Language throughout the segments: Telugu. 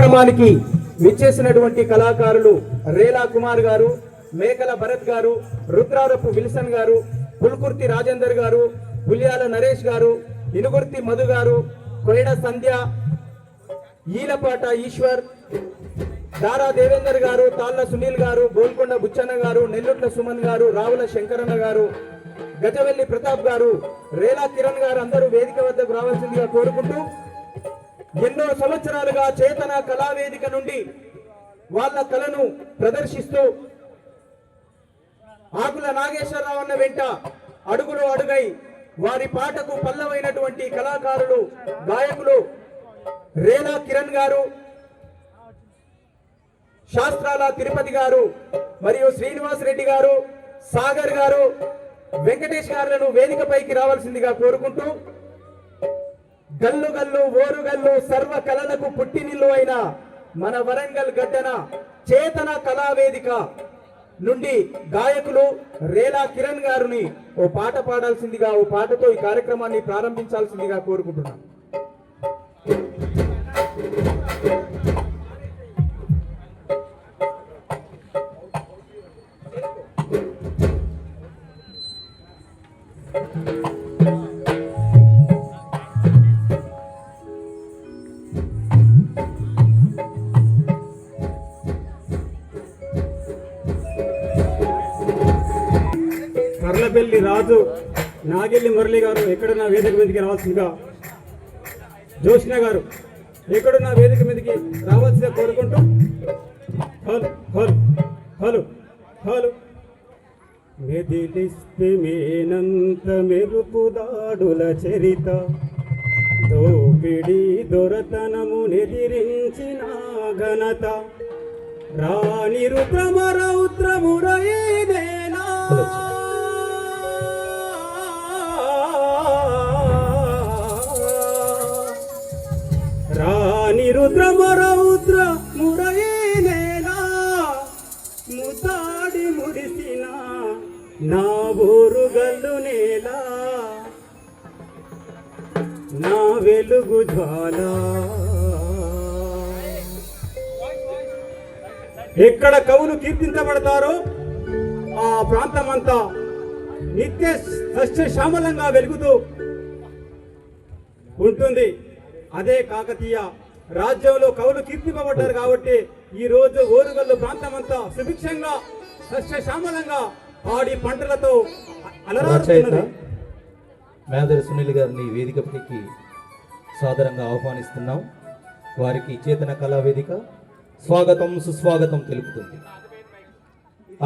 కార్యక్రమానికి విచ్చేసినటువంటి కళాకారులు రేలా కుమార్ గారు, మేకల భరత్ గారు, రుద్రారపు విల్సన్ గారు, పుల్కుర్తి రాజేందర్ గారు, పులియాల నరేష్ గారు, ఇనుగుర్తి మధు గారు, కొయిడ సంధ్య, ఈలపాట ఈశ్వర్, దారా దేవేందర్ గారు, తాళ్ల సునీల్ గారు, గోల్కొండ బుచ్చన్న గారు, నెల్లుట్ల సుమన్ గారు, రావుల శంకరన్న గారు, గజవెల్లి ప్రతాప్ గారు, రేలా కిరణ్ గారు అందరూ వేదిక వద్దకు రావాల్సిందిగా కోరుకుంటూ, ఎన్నో సంవత్సరాలుగా చేతన కళావేదిక నుండి వాళ్ళ కళను ప్రదర్శిస్తూ ఆకుల నాగేశ్వరరావు అన్న వెంట అడుగులో అడుగై వారి పాటకు పల్లవైనటువంటి కళాకారులు గాయకులు రేలా కిరణ్ గారు, శాస్త్రాల తిరుపతి గారు మరియు శ్రీనివాస్ రెడ్డి గారు, సాగర్ గారు, వెంకటేష్ గారులను వేదికపైకి రావాల్సిందిగా కోరుకుంటూ, గల్లు గల్లు ఓరుగల్లు సర్వ కళలకు పుట్టినిల్లు అయిన మన వరంగల్ గడ్డన చేతన కళావేదిక నుండి గాయకులు రేలా కిరణ్ గారిని ఓ పాట పాడాల్సిందిగా, ఓ పాటతో ఈ కార్యక్రమాన్ని ప్రారంభించాల్సిందిగా కోరుకుంటున్నాను. కర్లపల్లి రాజు, నాగెల్లి మురళి గారు ఎక్కడున్న వేదిక మీదకి రావాల్సిందిగా, జోష్న గారు ఎక్కడున్న వేదిక మీదకి రావాల్సిందిగా కోరుకుంటూ, హలో హలో హలో హలో మెదిలిస్తే మేనంత మెరుపుదాడుల చరిత, దోపిడి దొరతనము నెదిరించిన ఘనత, రాణి రుద్రమరౌద్రమురయేదేనా రాణి రుద్రమరౌద్ర మురయేనేలా, ముతాడి మురిసిన నా ఊరుగల్లు నేలా, నా వెలుగు జ్వాల. ఎక్కడ కవులు కీర్తించబడతారో ఆ ప్రాంతమంతా నిత్య సస్యశ్యామలంగా వెలుగుతూ ఉంటుంది. అదే కాకతీయ రాజ్యంలో కవులు కీర్తింపబడ్డారు కాబట్టి ఈ రోజు ఓరుగల్లు ప్రాంతమంతా సుభిక్షంగా సస్యశ్యామలంగా పాడి పంటలతో అలరారుతున్నది. మేదరి సునీల్ గారిని వేదికపైకి సాదరంగా ఆహ్వానిస్తున్నాం. వారికి చేతన కళావేదిక స్వాగతం సుస్వాగతం తెలుపుతుంది.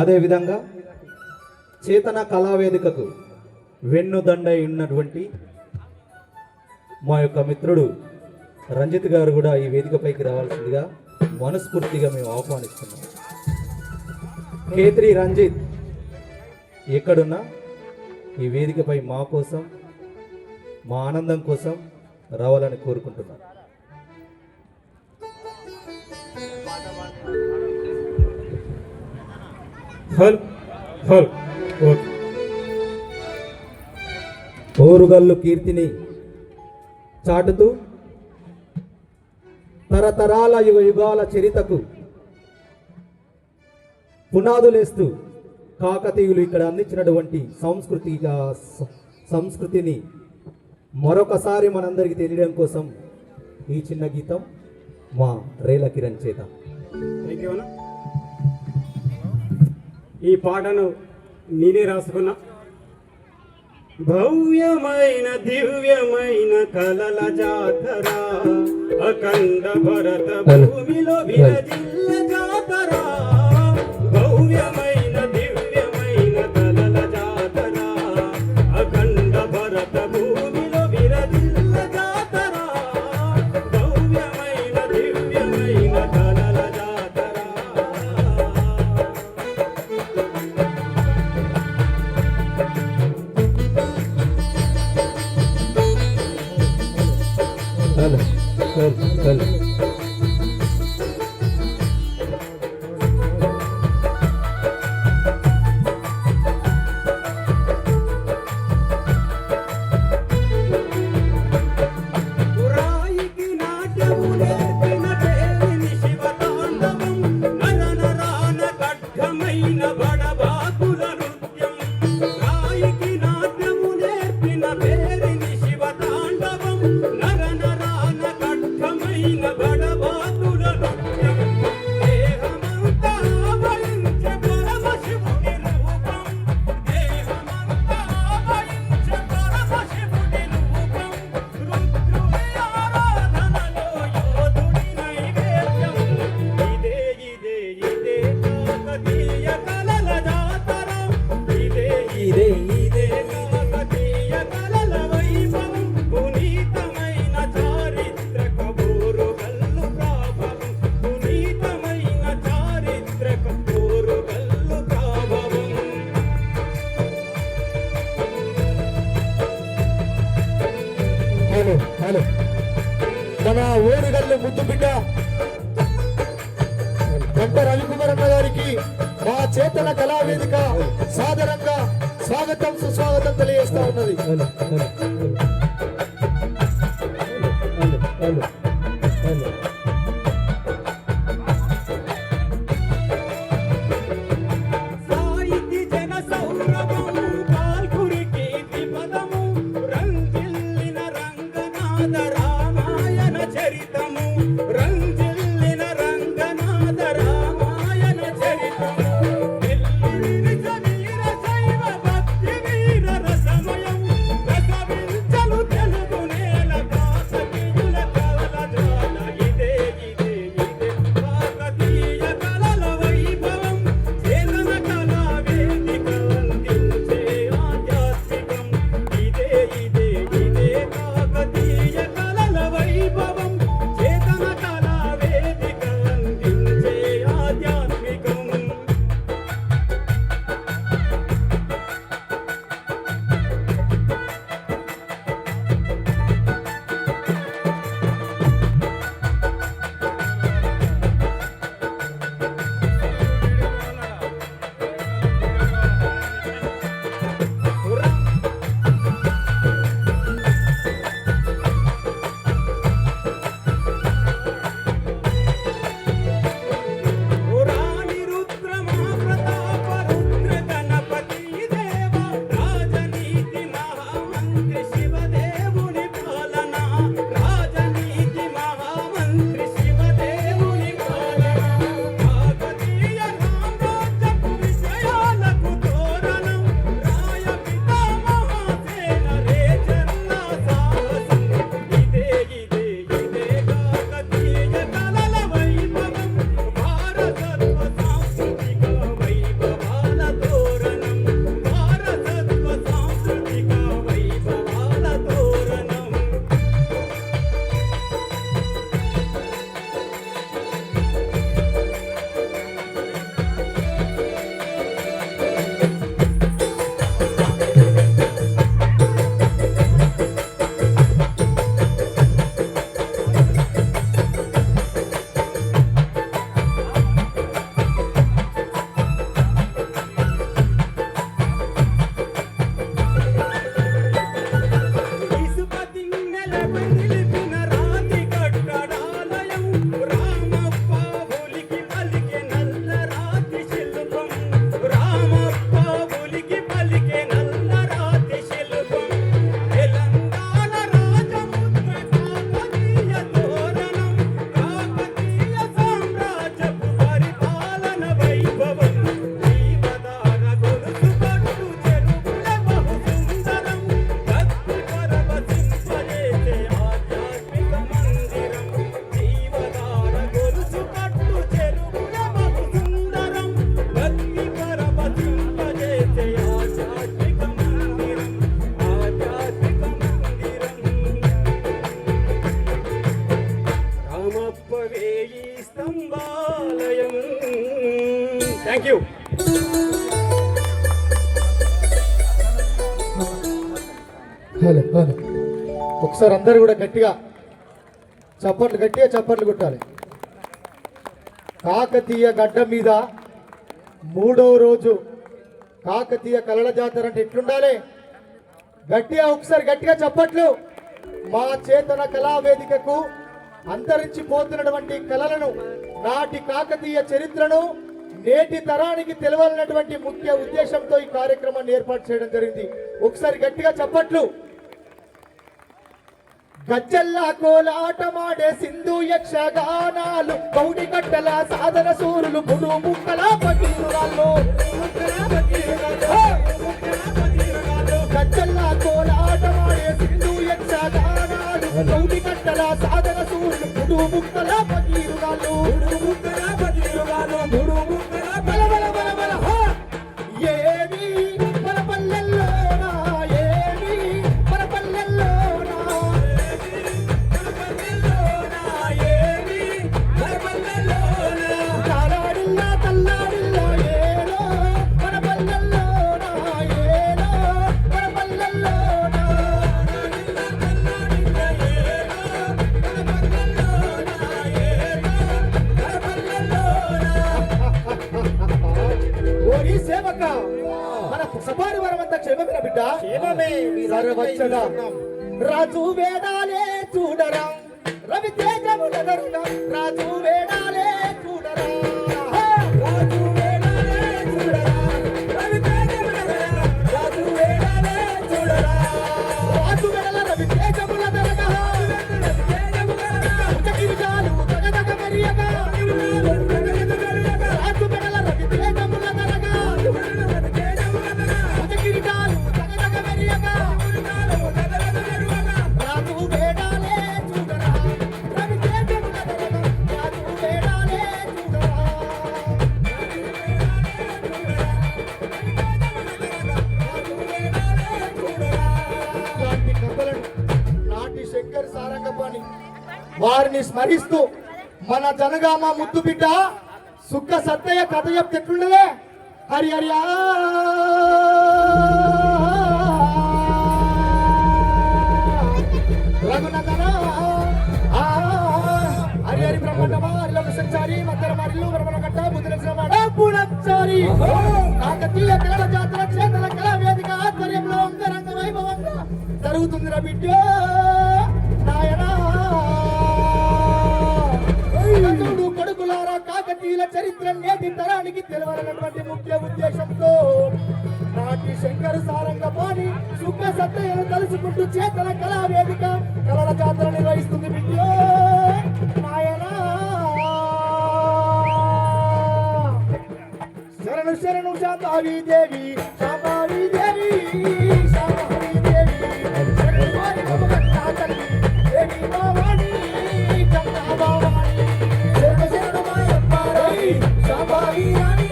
అదేవిధంగా చేతన కళావేదికకు వెన్నుదండ ఉన్నటువంటి మా యొక్క మిత్రుడు రంజిత్ గారు కూడా ఈ వేదికపైకి రావాల్సిందిగా మనస్ఫూర్తిగా మేము ఆహ్వానిస్తున్నాం. కేత్రి రంజిత్ ఎక్కడున్నా ఈ వేదికపై మా కోసం, మా ఆనందం కోసం రావాలని కోరుకుంటున్నాను. ఓరుగల్లు కీర్తిని చాటుతూ తరతరాల యుగ యుగాల చరితకు పునాదులేస్తూ కాకతీయులు ఇక్కడ అందించినటువంటి సంస్కృతిని మరొకసారి మనందరికీ తెలియడం కోసం ఈ చిన్న గీతం మా రేలా కిరణ్ చేత. ఈ పాటను నేనే రాసుకున్నా. భవ్యమైన దివ్యమైన కలల జాతర, అఖండ భరత భూమిలో విరజిల్ల జాతర, భవ్యమైన దివ్యమైన కలల జాతర, అఖండ భరత భూమిలో విరజిల్ల జాతర, భవ్యమైన దివ్యమైన కలల జాతర. రాయికి నాట్యము నేర్పిన ముద్దు బిడ్డ గంట రవికుమార్ అన్న గారికి మా చేతన కళావేదిక సాదరంగా స్వాగతం సుస్వాగతం తెలియజేస్తా ఉన్నది. సాహితీ జన సౌరభము పాల్కురికి ద్విపదము రంజిల్లిన రంగనాథ రామాయణ చరితము రంజిల్లిన రంగనాథ రామాయణ చరితము నిలివిరిజ వీర శైవ భక్తి వీర రసమయం రసవించలు తెలుగు నేల కాకతీయుల కలల జ్వాల ఇదే ఇదే ఇదే కాకతీయ కలల వైభవం చేతన కళా వేదిక అందించే ఆధ్యాత్మికం ఇదే ఇదే ఇదే కాకతీయ కలల వైభవం చేతన కళా వేదిక అందించే ఆధ్యాత్మికం. పురాణి రుద్ర మహాప్రతాప రుద్ర గణపతి దేవ రాజనీతి మహామంత్రి శివదేవుని పాలన రాజనీతి మహామంత్రి శివదేవుని పాలన కాకతీయ సామ్రాజ్యపు విజయాలకు తోరణం రాయ పితామహసేన రేచన్న సాహసం ఇదే ఇదే ఇదే కాకతీయ కలల వైభవం భారతత్వ సాంస్కృతిక వైభవాల తోరణం భారతత్వ సాంస్కృతిక వైభవాల తోరణం. ఇసుక తిన్నెలపై నిలిపిన రాతి కట్టడాలయం రామప్ప ఒలికి పలికే నల్ల రాతి శిల్పం రామప్ప ఒలికి పలికే నల్ల రాతి శిల్పం తెలంగాణ రాజముద్ర కాకతీయ తోరణం కాకతీయ సామ్రాజ్యపు పరిపాలన వైభవం జీవధార గొలుసు కట్టు చెరువుల బహు సుందరం భక్తి పరవశింపజేసే ఆధ్యాత్మిక మందిరం జీవధార గొలుసు కట్టు చెరువుల బహు సుందరం భక్తి పరవశింపజేసే ఆధ్యాత్మిక మందిరం ఆధ్యాత్మిక మందిరం. రామప్ప వేయి స్తంభాలయం. Thank you. హలో హలో ఒకసారి అందరు కూడా గట్టిగా చప్పట్లు కొట్టాలి. కాకతీయ గడ్డ మీద 3వ రోజు కాకతీయ కళల జాతర అంటే ఎట్లుండాలి? ఒకసారి గట్టిగా చప్పట్లు. మా చేతన కళా వేదికకు అంతరించిపోతున్నటువంటి కళలను నాటి కాకతీయ చరిత్రను నేటి తరానికి తెలవాలన్నటువంటి ముఖ్య ఉద్దేశంతో ఈ కార్యక్రమాన్ని ఏర్పాటు చేయడం జరిగింది. ఒకసారి గట్టిగా చప్పట్లు. గజ్జల్లా కోలాటమాడే సింధు యక్షగానాలు కౌడి కట్టల సాధన సూరులు గుడు ముక్కల పకీరుగాళ్ళు గజ్జల్లా కోలాటమాడే సింధు యక్షగానాలు కౌడి కట్టల సాధన సూరులు గుడు ముక్కల పకీరుగాళ్ళు బల బల బల బల హో! ఏమి మన పల్లెల్లోనా ఏమి మన పల్లెల్లోనా తారాడిల్లా తల్లాడిల్లా ఏలో మన పల్లెల్లోనా ఏలో మన పల్లెల్లోనా మన సపారి వరమంతా క్షేమమేనా బిడ్డ? క్షేమమే. సరే వచ్చదా రాజు వేడాలే చూడరా రవి తేజముల దరుగా రాజు వేడాలే చూడరా రాజు వేడాలే చూడరా రవి తేజముల దరుగా రాజు వేడాలే చూడరా రాజు వేడాల రవి తేజముల దరుగా ఉచకిరిజాలు తగదగ మరియగా రాజు వేడాల రవి తేజముల దరుగా ఉచకిరిజాలు తగదగ మరియగా రాజు వేడాలే చూడరా రవి తేజముల దరుగా రాజు వేడాలే చూడరా లాంటి కథలను నాటి శంకర్ సారంగపాణి వారిని స్మరిస్తూ మన జనగామ ముద్దు బిడ్డ సుక్క సత్తయ్య కథ చెప్తే ఎట్లుండదే హరి హరి రఘునందన హరి హరి బ్రహ్మండమా హరిలోక సంచారి మధ్య marilu బ్రహ్మణగట్ట ముద్రశ్రమణ పుణచారి కాకతీయ కళల జాతర చేతల కళా వేదిక ఆధ్వర్యంలో అంగరంగ వైభవంగా జరుగుతుందిరా బిడ్డ నాయనా చూడు కొడుకులారా కాకతీయుల చరిత్ర నేటి తరానికి తెలవాలన్నటువంటి ముఖ్య ఉద్దేశంతో నాటి శంకర్ సారంగపాణి సుఖ సత్తయ్యను తలుచుకుంటూ చేతన కళా వేదిక కళల జాతర నిర్వహిస్తుంది బిడ్డ నాయనా శరణు శరణు శాంభవి దేవి శాంభవి దేవి శాంభవి దేవి శరణు వారి మమగట్టా తల్లి దేవి భవాని గంగా భవాని శరణు శరణు మాయప్ప రాణి శాంభవి రాణి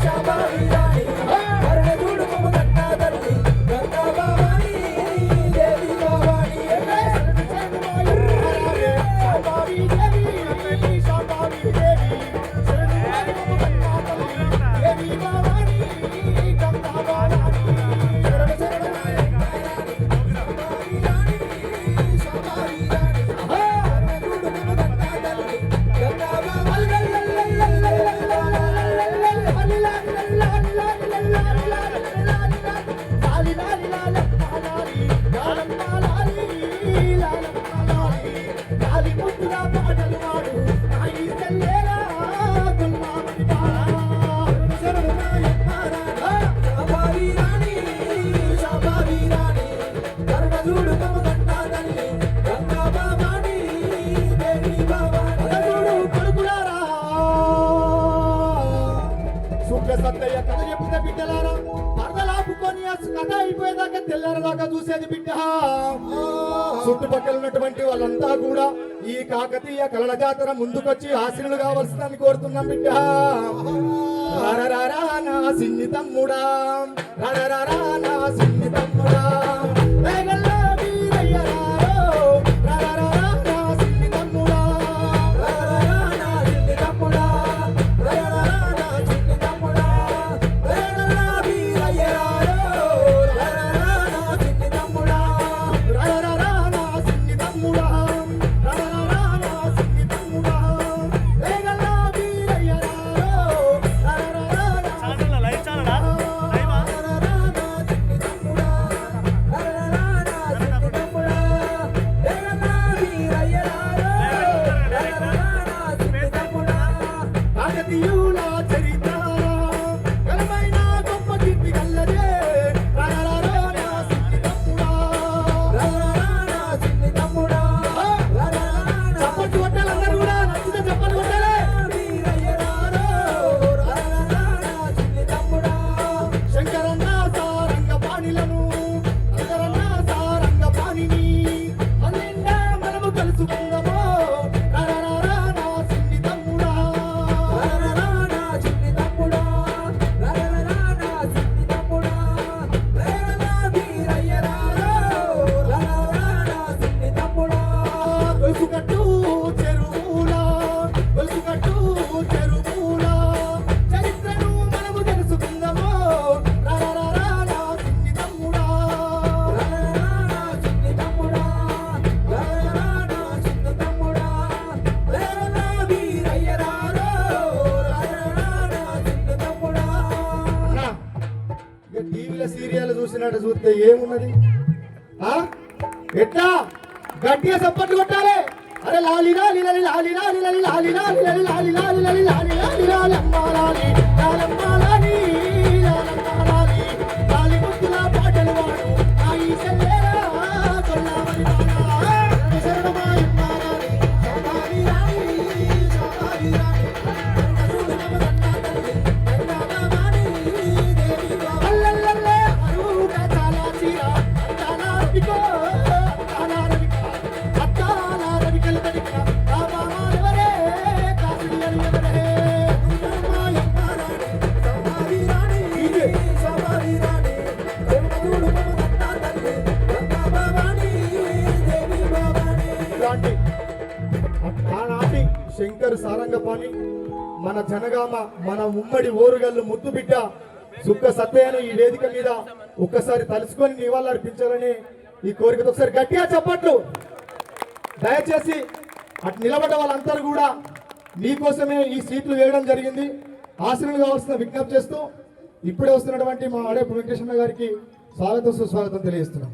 శాంభవి రాణి కరుణ చూడు మమగట్టా తల్లి గంగా భవాని దేవి భవాని శరణు శరణు మాయప్ప రాణి శాంభవి దేవి శాంభవి దేవి శరణు వారి మమగట్టా తల్లి దేవి భవాని గంగా భవాని శరణు శరణు మాయప్ప రాణి శాంభవి రాణి శాంభవి రాణి కరుణ చూడు మమగట్టా తల్లి గంగా భవాని శుక్ల సత్తయ్య కథ చెప్తే బిడ్డలారా పరదలాపుకొని ఆ కథ అయిపోయేదాకా తెల్లారదాకా చూసేది బిడ్డ చుట్టుపక్కల ఉన్నటువంటి వాళ్ళంతా కూడా ఈ కాకతీయ కళల జాతర ముందుకొచ్చి ఆశీనులు కావాల్సిందని కోరుతున్నాం బిడ్డ రారా నా సిన్ని తమ్ముడా రారా నా సిన్ని తమ్ముడా వేగల్లో వీరయ్య రారో రారా నా సిన్ని తమ్ముడా రారా నా సిన్ని తమ్ముడా రారా నా సిన్ని తమ్ముడా వేగల్లో వీరయ్య రారో రారా నా సిన్ని తమ్ముడా రారా నా సిన్ని తమ్ముడా రారా నా సిన్ని తమ్ముడా వేగల్లో వీరయ్య రారో రారా నా ఛానల్ లైవ్ ఛానల్ లైవా రారా నా సిన్ని తమ్ముడా సీరియల్ చూసినట్టు చూస్తే ఏమున్నది ఆ? ఎట్లా గట్టిగా చప్పట్లు కొట్టాలి. అరే లాలి లాలి లాలి లాలి లాలి లాలి లాలి లాలి లాలి లాలి లాలి లాలి లాలి లాలి లాలమ్మ లాలి లాలమ్మ లాలి లాలమ్మ లాలి లాలి ముద్దుల పాటలు వాడు ఆ ఈ సెల్లేరా కొల్లావరి వాడా శరణమాయమ్మ లాలి సోమారి రాణి సోమారి రాణి కరుణ నమదన్న తల్లి కరుణామణి దేవి అల్లల్లల్లే అరుట చాలా చీరా అంతానా పికో అంతానా రవిక అంతానా రవికల తడిక బాబా మానవరే కాసిడి అరియవరే సోమాయమ్మ రాణి సోమారి రాణి సోమారి రాణి కరుణ నమదన్న తల్లి కరుణామణి దేవి భవాని ఇలాంటి ఆనాటి శంకర్ సారంగపాణి మన జనగామ మన ఉమ్మడి ఓరుగల్లు ముద్దు బిడ్డ సుక్క సత్యను ఈ వేదిక మీద ఒక్కసారి తలుసుకొని నివాళులు అర్పించాలని ఈ కోరికతో ఒకసారి గట్టిగా చెప్పట్లు. దయచేసి అటు నిలబడ్డ వాళ్ళందరూ కూడా మీకోసమే ఈ సీట్లు వేయడం జరిగింది. ఆశీర్వాదం కావాల్సిన విజ్ఞప్తి చేస్తూ ఇప్పుడే వస్తున్నటువంటి మా అడేపు వెంకటేశ్వర గారికి స్వాగతం సుస్వాగతం తెలియజేస్తున్నాం.